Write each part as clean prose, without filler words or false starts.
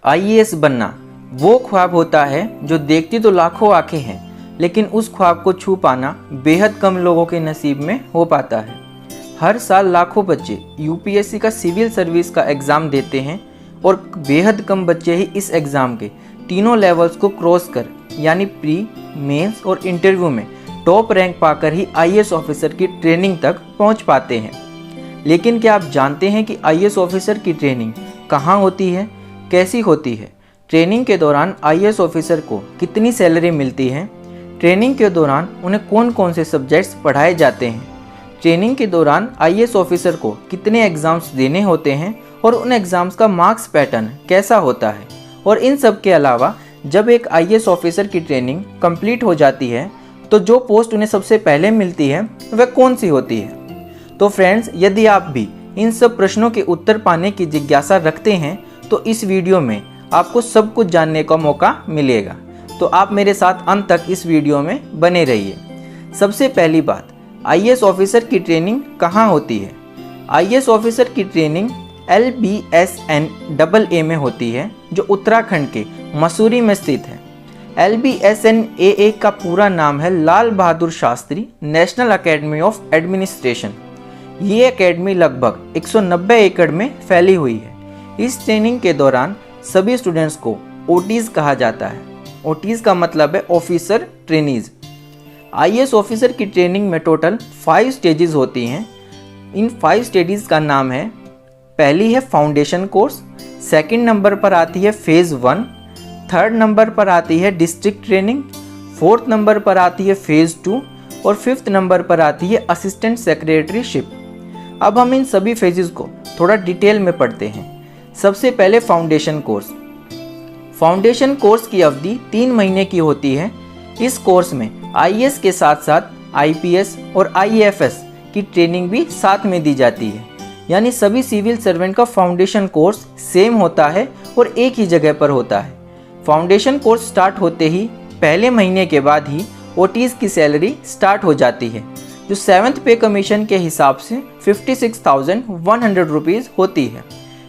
IAS बनना वो ख्वाब होता है जो देखती तो लाखों आंखें हैं, लेकिन उस ख्वाब को छू पाना बेहद कम लोगों के नसीब में हो पाता है। हर साल लाखों बच्चे यूपीएससी का सिविल सर्विस का एग्ज़ाम देते हैं और बेहद कम बच्चे ही इस एग्ज़ाम के तीनों लेवल्स को क्रॉस कर यानी प्री, मेंस और इंटरव्यू में टॉप रैंक पाकर ही आईएएस ऑफिसर की ट्रेनिंग तक पहुंच पाते हैं। लेकिन क्या आप जानते हैं कि आईएएस ऑफिसर की ट्रेनिंग कहाँ होती है, कैसी होती है? ट्रेनिंग के दौरान आईएएस ऑफिसर को कितनी सैलरी मिलती है? ट्रेनिंग के दौरान उन्हें कौन कौन से सब्जेक्ट्स पढ़ाए जाते हैं? ट्रेनिंग के दौरान आईएएस ऑफिसर को कितने एग्ज़ाम्स देने होते हैं और उन एग्ज़ाम्स का मार्क्स पैटर्न कैसा होता है? और इन सब के अलावा जब एक आईएएस ऑफिसर की ट्रेनिंग कंप्लीट हो जाती है तो जो पोस्ट उन्हें सबसे पहले मिलती है वह कौन सी होती है? तो फ्रेंड्स, यदि आप भी इन सब प्रश्नों के उत्तर पाने की जिज्ञासा रखते हैं तो इस वीडियो में आपको सब कुछ जानने का मौका मिलेगा। तो आप मेरे साथ अंत तक इस वीडियो में बने रहिए। सबसे पहली बात, आईएएस ऑफिसर की ट्रेनिंग कहाँ होती है? आईएएस ऑफिसर की ट्रेनिंग LBSNAA में होती है, जो उत्तराखंड के मसूरी में स्थित है। LBSNAA का पूरा नाम है Lal Bahadur Shastri national academy of administration. ये एकेडमी लगभग 190 एकड़ में फैली हुई है। इस ट्रेनिंग के दौरान सभी स्टूडेंट्स को ओटीज कहा जाता है। ओटीज का मतलब है ऑफिसर ट्रेनीज। आईएएस ऑफिसर की ट्रेनिंग में टोटल 5 स्टेजेस होती हैं। इन 5 स्टेजेस का नाम है, पहली है फाउंडेशन कोर्स, सेकंड नंबर पर आती है फेज़ 1, थर्ड नंबर पर आती है डिस्ट्रिक्ट ट्रेनिंग, फोर्थ नंबर पर आती है फेज़ 2 और फिफ्थ नंबर पर आती है असिस्टेंट सेक्रेटरीशिप। अब हम इन सभी फेजेस को थोड़ा डिटेल में पढ़ते हैं। सबसे पहले फाउंडेशन कोर्स। फाउंडेशन कोर्स की अवधि 3 महीने की होती है। इस कोर्स में आईएएस के साथ साथ आईपीएस और आईएफएस की ट्रेनिंग भी साथ में दी जाती है। यानी सभी सिविल सर्वेंट का फाउंडेशन कोर्स सेम होता है और एक ही जगह पर होता है। फाउंडेशन कोर्स स्टार्ट होते ही पहले महीने के बाद ही ओटीज की सैलरी स्टार्ट हो जाती है, जो 7th पे कमीशन के हिसाब से 56,100 रुपीज़ होती है।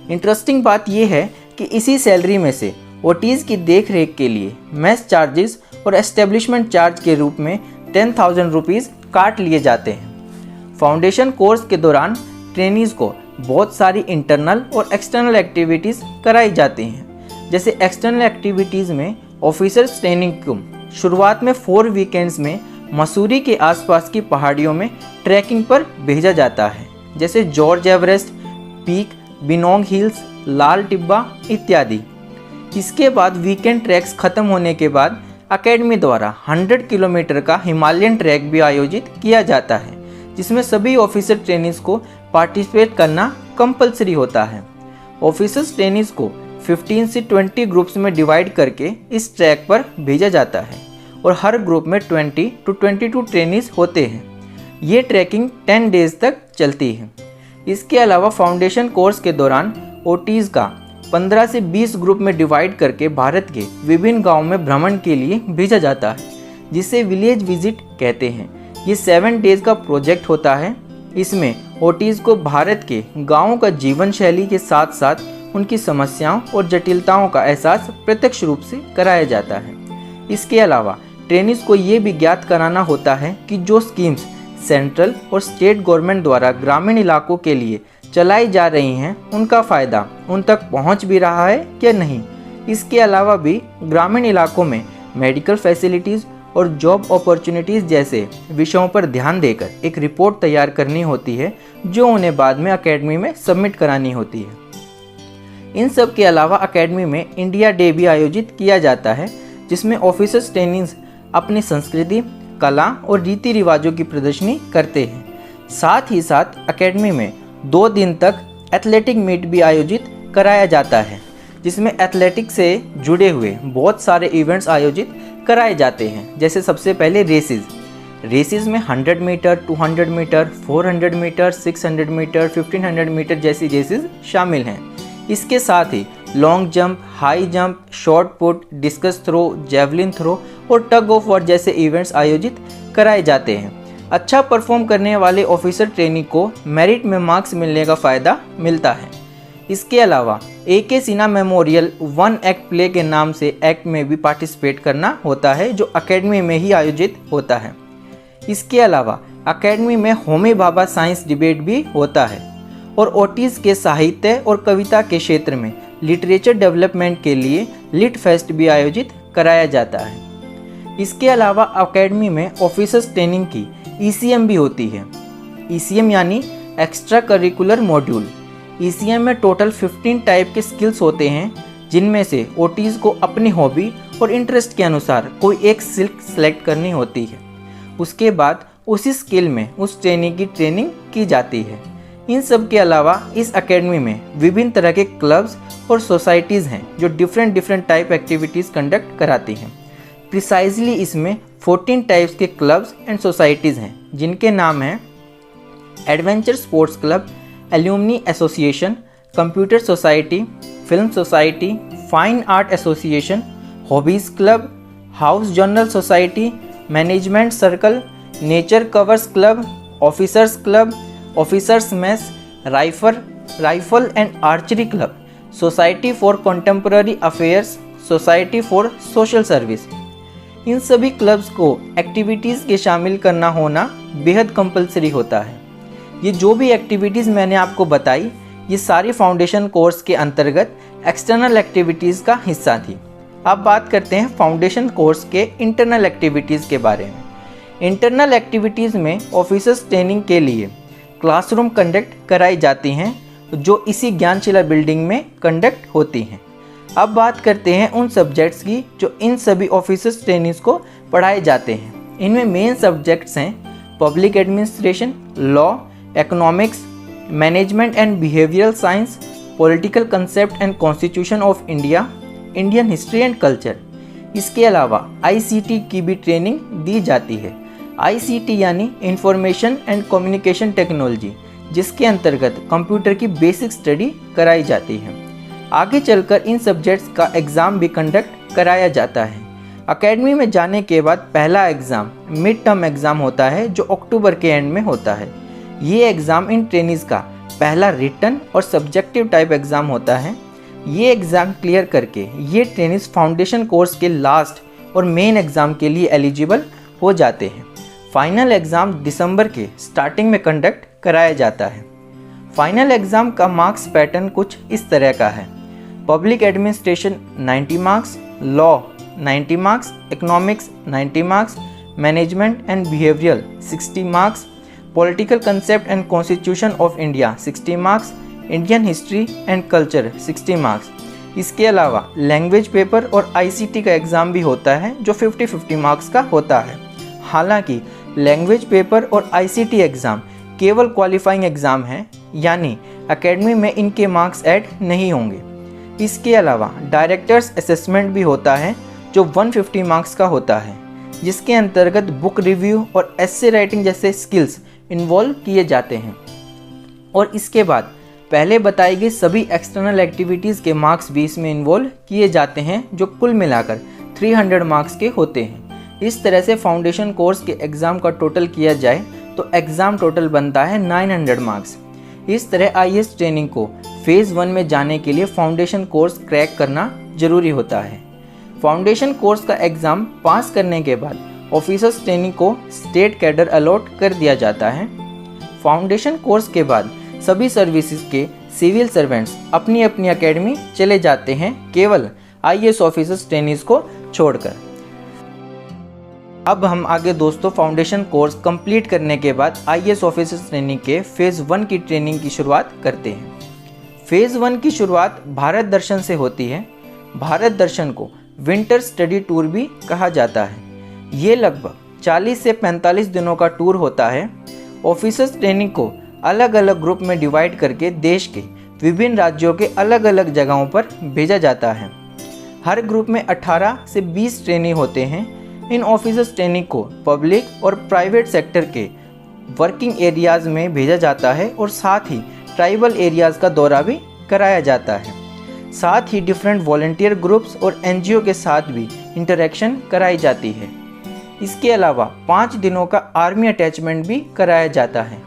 इंटरेस्टिंग बात यह है कि इसी सैलरी में से ओटीज की देख रेख के लिए मेस चार्जेस और एस्टेब्लिशमेंट चार्ज के रूप में 10,000 रुपीज़ काट लिए जाते हैं। फाउंडेशन कोर्स के दौरान ट्रेनीज को बहुत सारी इंटरनल और एक्सटर्नल एक्टिविटीज़ कराई जाती हैं। जैसे एक्सटर्नल एक्टिविटीज़ में ऑफिसर्स ट्रेनिंग को शुरुआत में 4 वीकेंड्स में मसूरी के आसपास की पहाड़ियों में ट्रैकिंग पर भेजा जाता है, जैसे जॉर्ज एवरेस्ट पीक, बिनोंग हिल्स, लाल टिब्बा इत्यादि। इसके बाद वीकेंड ट्रैक्स खत्म होने के बाद अकेडमी द्वारा 100 किलोमीटर का हिमालयन ट्रैक भी आयोजित किया जाता है, जिसमें सभी ऑफिसर ट्रेनीज को पार्टिसिपेट करना कंपलसरी होता है। ऑफिसर्स ट्रेनीज को 15 से 20 ग्रुप्स में डिवाइड करके इस ट्रैक पर भेजा जाता है और हर ग्रुप में 20 to 22 ट्रेनीज होते हैं। ये ट्रैकिंग 10 डेज तक चलती है। इसके अलावा फाउंडेशन कोर्स के दौरान ओटीज का 15 से 20 ग्रुप में डिवाइड करके भारत के विभिन्न गाँव में भ्रमण के लिए भेजा जाता है, जिसे विलेज विजिट कहते हैं। ये 7 डेज का प्रोजेक्ट होता है। इसमें ओटीज को भारत के गाँवों का जीवन शैली के साथ साथ उनकी समस्याओं और जटिलताओं का एहसास प्रत्यक्ष रूप से कराया जाता है। इसके अलावा ट्रेनीज को ये भी ज्ञात कराना होता है कि जो स्कीम्स सेंट्रल और स्टेट गवर्नमेंट द्वारा ग्रामीण इलाकों के लिए चलाई जा रही हैं, उनका फ़ायदा उन तक पहुंच भी रहा है या नहीं। इसके अलावा भी ग्रामीण इलाकों में मेडिकल फैसिलिटीज़ और जॉब अपॉर्चुनिटीज़ जैसे विषयों पर ध्यान देकर एक रिपोर्ट तैयार करनी होती है, जो उन्हें बाद में अकेडमी में सबमिट करानी होती है। इन सब के अलावा अकेडमी में इंडिया डे भी आयोजित किया जाता है, जिसमें ऑफिसर्स ट्रेनीज अपनी संस्कृति, कला और रीति रिवाजों की प्रदर्शनी करते हैं। साथ ही साथ अकेडमी में 2 दिन तक एथलेटिक मीट भी आयोजित कराया जाता है, जिसमें एथलेटिक्स से जुड़े हुए बहुत सारे इवेंट्स आयोजित कराए जाते हैं। जैसे सबसे पहले रेसेस में 100 metre, 200 metre, 400 metre, 600 metre, 1500 metre जैसी रेसेस शामिल हैं। इसके साथ ही long jump, high jump, shot put, discus throw, javelin throw और टग ऑफ वॉर जैसे इवेंट्स आयोजित कराए जाते हैं। अच्छा परफॉर्म करने वाले ऑफिसर ट्रेनी को मेरिट में मार्क्स मिलने का फ़ायदा मिलता है। इसके अलावा AK Sinha memorial 1 act play के नाम से एक्ट में भी पार्टिसिपेट करना होता है, जो अकेडमी में ही आयोजित होता है। इसके अलावा अकेडमी में होमी भाभा साइंस डिबेट भी होता है और ओटीज़ के साहित्य और कविता के क्षेत्र में लिटरेचर डेवलपमेंट के लिए लिट फेस्ट भी आयोजित कराया जाता है। इसके अलावा अकेडमी में ऑफिसर्स ट्रेनिंग की ECM भी होती है। ECM यानी एक्स्ट्रा करिकुलर मॉड्यूल। ECM में टोटल 15 टाइप के स्किल्स होते हैं, जिनमें से ओटीज़ को अपनी हॉबी और इंटरेस्ट के अनुसार कोई एक स्किल सेलेक्ट करनी होती है। उसके बाद उसी स्किल में उस ट्रेनिंग की ट्रेनिंग की जाती है। इन सब के अलावा इस एकेडमी में विभिन्न तरह के क्लब्स और सोसाइटीज़ हैं जो डिफरेंट टाइप एक्टिविटीज़ कंडक्ट कराती हैं। प्रिसाइजली इसमें 14 टाइप्स के क्लब्स एंड सोसाइटीज़ हैं, जिनके नाम हैं adventure sports club, alumni association, computer society, film society, fine art association, hobbies club, house journal society, management circle, nature covers club, officers club, officers mess, rifle and archery club, society for contemporary affairs, society for social service. इन सभी clubs को activities के शामिल करना होना बेहद compulsory होता है। ये जो भी एक्टिविटीज़ मैंने आपको बताई, ये सारी फाउंडेशन कोर्स के अंतर्गत एक्सटर्नल एक्टिविटीज़ का हिस्सा थी। अब बात करते हैं फाउंडेशन कोर्स के इंटरनल एक्टिविटीज़ के बारे में। इंटरनल एक्टिविटीज़ में ऑफिसर्स ट्रेनिंग के लिए क्लासरूम कंडक्ट कराई जाती हैं, जो इसी ज्ञानशिला बिल्डिंग में कंडक्ट होती हैं। अब बात करते हैं उन सब्जेक्ट्स की जो इन सभी ऑफिसर्स ट्रेनिंग्स को पढ़ाए जाते हैं। इनमें मेन सब्जेक्ट्स हैं public administration, law, economics, management and behavioural science, political concept and constitution of India, Indian history and culture. इसके अलावा ICT की भी ट्रेनिंग दी जाती है। ICT यानी इंफॉर्मेशन एंड कम्युनिकेशन टेक्नोलॉजी, जिसके अंतर्गत कंप्यूटर की बेसिक स्टडी कराई जाती है। आगे चलकर इन सब्जेक्ट्स का एग्ज़ाम भी कंडक्ट कराया जाता है। एकेडमी में जाने के बाद पहला एग्ज़ाम मिड टर्म एग्ज़ाम होता है, जो अक्टूबर के एंड में होता है। ये एग्ज़ाम इन ट्रेनीज़ का पहला रिटन और सब्जेक्टिव टाइप एग्ज़ाम होता है। ये एग्ज़ाम क्लियर करके ये ट्रेनीज़ फाउंडेशन कोर्स के लास्ट और मेन एग्ज़ाम के लिए एलिजिबल हो जाते हैं। फाइनल एग्ज़ाम दिसंबर के स्टार्टिंग में कंडक्ट कराया जाता है। फाइनल एग्ज़ाम का मार्क्स पैटर्न कुछ इस तरह का है। Public administration 90 marks, law 90 marks, economics 90 marks, management and behavioural 60 marks, political concept and constitution of India 60 marks, Indian history and culture 60 marks. इसके अलावा लैंग्वेज पेपर और ICT का एग्ज़ाम भी होता है, जो 50-50 मार्क्स का होता है। हालांकि लैंग्वेज पेपर और ICT एग्ज़ाम केवल क्वालिफाइंग एग्ज़ाम हैं, यानी एकेडमी में इनके मार्क्स ऐड नहीं होंगे। इसके अलावा डायरेक्टर्स असेसमेंट भी होता है, जो 150 मार्क्स का होता है, जिसके अंतर्गत बुक रिव्यू और एस्से राइटिंग जैसे स्किल्स इन्वॉल्व किए जाते हैं। और इसके बाद पहले बताई गई सभी एक्सटर्नल एक्टिविटीज़ के मार्क्स भी इसमें इन्वॉल्व किए जाते हैं, जो कुल मिलाकर 300 मार्क्स के होते हैं। इस तरह से फाउंडेशन कोर्स के एग्ज़ाम का टोटल किया जाए तो एग्ज़ाम टोटल बनता है 900 मार्क्स। इस तरह IAS ट्रेनिंग को फेज़ 1 में जाने के लिए फाउंडेशन कोर्स क्रैक करना ज़रूरी होता है। फाउंडेशन कोर्स का एग्ज़ाम पास करने के बाद ऑफिसर्स ट्रेनिंग को स्टेट कैडर अलॉट कर दिया जाता है। फाउंडेशन कोर्स के बाद सभी सर्विसेज के सिविल सर्वेंट्स अपनी अपनी एकेडमी चले जाते हैं, केवल IAS ऑफिसर्स ट्रेनिंग्स को छोड़कर। अब हम आगे दोस्तों फाउंडेशन कोर्स कंप्लीट करने के बाद IAS ऑफिसर्स ट्रेनिंग के फेज़ 1 की ट्रेनिंग की शुरुआत करते हैं। फेज़ 1 की शुरुआत भारत दर्शन से होती है। भारत दर्शन को विंटर स्टडी टूर भी कहा जाता है। ये लगभग 40 से 45 दिनों का टूर होता है। ऑफिसर्स ट्रेनिंग को अलग अलग ग्रुप में डिवाइड करके देश के विभिन्न राज्यों के अलग अलग जगहों पर भेजा जाता है। हर ग्रुप में 18 से 20 ट्रेनी होते हैं। इन ऑफिसर्स ट्रेनिंग को पब्लिक और प्राइवेट सेक्टर के वर्किंग एरियाज़ में भेजा जाता है और साथ ही ट्राइबल एरियाज़ का दौरा भी कराया जाता है। साथ ही डिफरेंट वॉलंटियर ग्रुप्स और NGO के साथ भी इंटरेक्शन कराई जाती है। इसके अलावा 5 दिनों का आर्मी अटैचमेंट भी कराया जाता है।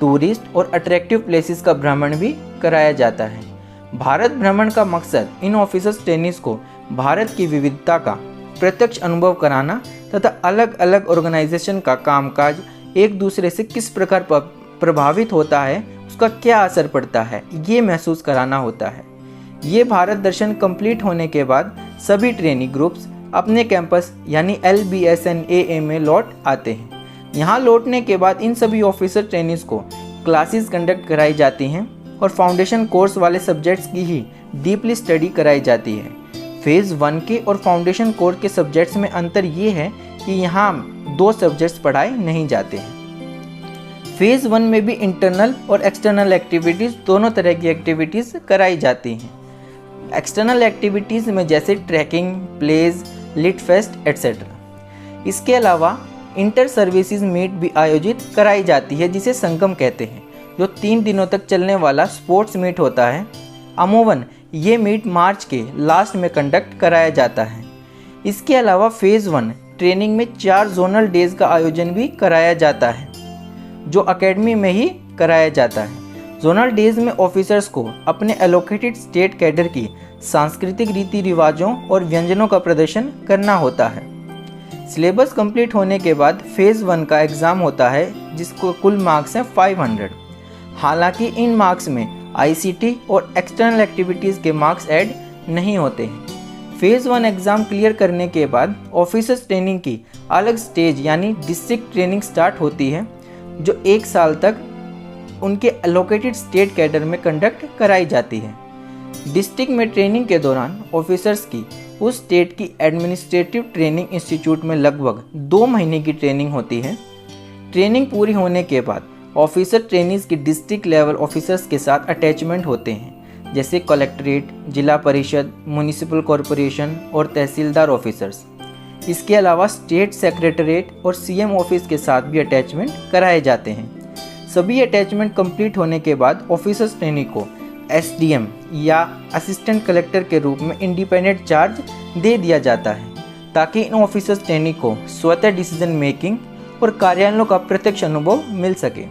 टूरिस्ट और अट्रैक्टिव प्लेसेस का भ्रमण भी कराया जाता है। भारत भ्रमण का मकसद इन ऑफिसर्स ट्रेनीज को भारत की विविधता का प्रत्यक्ष अनुभव कराना तथा अलग अलग ऑर्गेनाइजेशन का कामकाज एक दूसरे से किस प्रकार प्रभावित होता है, उसका क्या असर पड़ता है, ये महसूस कराना होता है। ये भारत दर्शन कंप्लीट होने के बाद सभी ट्रेनी ग्रुप्स अपने कैंपस यानी LBSNAA में लौट आते हैं। यहाँ लौटने के बाद इन सभी ऑफिसर ट्रेनीज को क्लासेस कंडक्ट कराई जाती हैं और फाउंडेशन कोर्स वाले सब्जेक्ट्स की ही डीपली स्टडी कराई जाती है। फेज़ 1 के और फाउंडेशन कोर्स के सब्जेक्ट्स में अंतर ये है कि यहाँ 2 सब्जेक्ट्स पढ़ाए नहीं जाते हैं। फेज़ 1 में भी इंटरनल और एक्सटर्नल एक्टिविटीज़ दोनों तरह की एक्टिविटीज़ कराई जाती हैं। एक्सटर्नल एक्टिविटीज़ में जैसे trekking, plays, lit fest etcetera. इसके अलावा इंटर सर्विसेज मीट भी आयोजित कराई जाती है जिसे संगम कहते हैं, जो 3 दिनों तक चलने वाला स्पोर्ट्स मीट होता है। अमूमन ये मीट मार्च के लास्ट में कंडक्ट कराया जाता है। इसके अलावा फेज़ 1 ट्रेनिंग में 4 जोनल डेज का आयोजन भी कराया जाता है, जो एकेडमी में ही कराया जाता है। जोनल डेज में ऑफिसर्स को अपने एलोकेटेड स्टेट कैडर की सांस्कृतिक रीति रिवाजों और व्यंजनों का प्रदर्शन करना होता है। सिलेबस कंप्लीट होने के बाद फेज़ 1 का एग्ज़ाम होता है जिसको कुल मार्क्स हैं 500। हालांकि इन मार्क्स में ICT और एक्सटर्नल एक्टिविटीज़ के मार्क्स ऐड नहीं होते हैं। फेज़ 1 एग्ज़ाम क्लियर करने के बाद ऑफिसर्स ट्रेनिंग की अलग स्टेज यानी डिस्ट्रिक्ट ट्रेनिंग स्टार्ट होती है, जो 1 साल तक उनके एलोकेटेड स्टेट कैडर में कंडक्ट कराई जाती है। डिस्ट्रिक्ट में ट्रेनिंग के दौरान ऑफिसर्स की उस स्टेट की एडमिनिस्ट्रेटिव ट्रेनिंग इंस्टीट्यूट में लगभग 2 महीने की ट्रेनिंग होती है। ट्रेनिंग पूरी होने के बाद ऑफिसर ट्रेनीज की डिस्ट्रिक्ट लेवल ऑफिसर्स के साथ अटैचमेंट होते हैं, जैसे कलेक्ट्रेट, जिला परिषद, म्युनिसिपल कॉरपोरेशन और तहसीलदार ऑफिसर्स। इसके अलावा स्टेट सेक्रेटरीट और CM ऑफिस के साथ भी अटैचमेंट कराए जाते हैं। सभी अटैचमेंट कंप्लीट होने के बाद ऑफिसर्स ट्रेनी को SDM या असिस्टेंट कलेक्टर के रूप में इंडिपेंडेंट चार्ज दे दिया जाता है, ताकि इन ऑफिसर्स ट्रेनी को स्वतः डिसीजन मेकिंग और कार्यालयों का प्रत्यक्ष अनुभव मिल सके।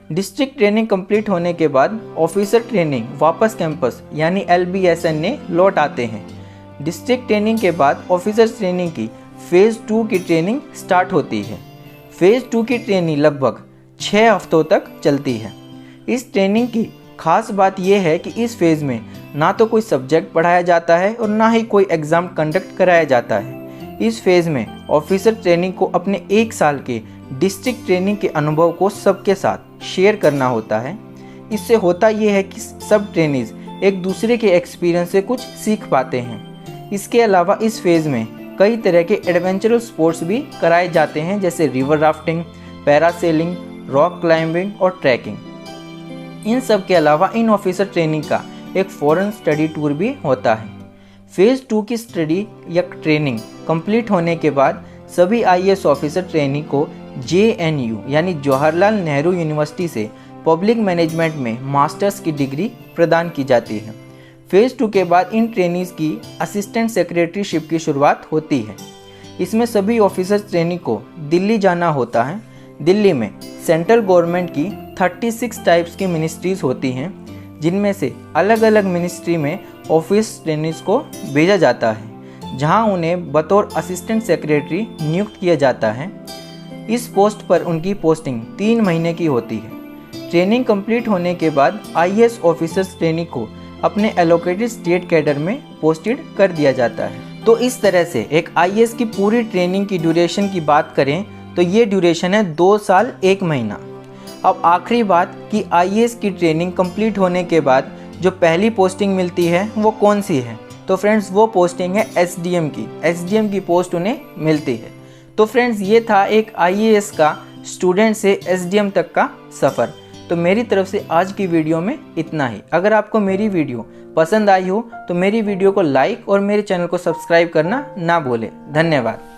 डिस्ट्रिक्ट ट्रेनिंग कंप्लीट होने के बाद ऑफिसर ट्रेनिंग वापस कैंपस यानी LBSNA लौट आते हैं। डिस्ट्रिक्ट ट्रेनिंग के बाद ऑफिसर्स ट्रेनिंग की फेज़ 2 की ट्रेनिंग स्टार्ट होती है। फेज़ 2 की ट्रेनिंग लगभग 6 हफ्तों तक चलती है। इस ट्रेनिंग की खास बात यह है कि इस फेज़ में ना तो कोई सब्जेक्ट पढ़ाया जाता है और ना ही कोई एग्ज़ाम कंडक्ट कराया जाता है। इस फेज़ में ऑफिसर ट्रेनिंग को अपने 1 साल के डिस्ट्रिक्ट ट्रेनिंग के अनुभव को सबके साथ शेयर करना होता है। इससे होता यह है कि सब ट्रेनीज एक दूसरे के एक्सपीरियंस से कुछ सीख पाते हैं। इसके अलावा इस फेज़ में कई तरह के एडवेंचरस स्पोर्ट्स भी कराए जाते हैं, जैसे river rafting, parasailing, rock climbing और ट्रैकिंग। इन सब के अलावा इन ऑफिसर ट्रेनिंग का एक फॉरेन स्टडी टूर भी होता है। फेज़ 2 की स्टडी या ट्रेनिंग कंप्लीट होने के बाद सभी IAS ऑफिसर ट्रेनी को JNU यानी जवाहरलाल नेहरू यूनिवर्सिटी से पब्लिक मैनेजमेंट में मास्टर्स की डिग्री प्रदान की जाती है। फेज़ 2 के बाद इन ट्रेनीज की असिस्टेंट सेक्रेटरीशिप की शुरुआत होती है। इसमें सभी ऑफिसर ट्रेनी को दिल्ली जाना होता है। दिल्ली में सेंट्रल गवर्नमेंट की 36 टाइप्स की मिनिस्ट्रीज़ होती हैं, जिनमें से अलग अलग मिनिस्ट्री में ऑफिस ट्रेनीज को भेजा जाता है, जहां उन्हें बतौर असिस्टेंट सेक्रेटरी नियुक्त किया जाता है। इस पोस्ट पर उनकी पोस्टिंग 3 महीने की होती है। ट्रेनिंग कंप्लीट होने के बाद IAS ऑफिसर्स ट्रेनी को अपने एलोकेटेड स्टेट कैडर में पोस्टेड कर दिया जाता है। तो इस तरह से एक IAS की पूरी ट्रेनिंग की ड्यूरेशन की बात करें तो ये ड्यूरेशन है 2 साल 1 महीना। अब आखिरी बात कि IAS की ट्रेनिंग कंप्लीट होने के बाद जो पहली पोस्टिंग मिलती है वो कौन सी है, तो फ्रेंड्स वो पोस्टिंग है SDM की पोस्ट उन्हें मिलती है। तो फ्रेंड्स ये था एक IAS का स्टूडेंट से SDM तक का सफ़र। तो मेरी तरफ से आज की वीडियो में इतना ही। अगर आपको मेरी वीडियो पसंद आई हो तो मेरी वीडियो को लाइक और मेरे चैनल को सब्सक्राइब करना ना भूलें। धन्यवाद।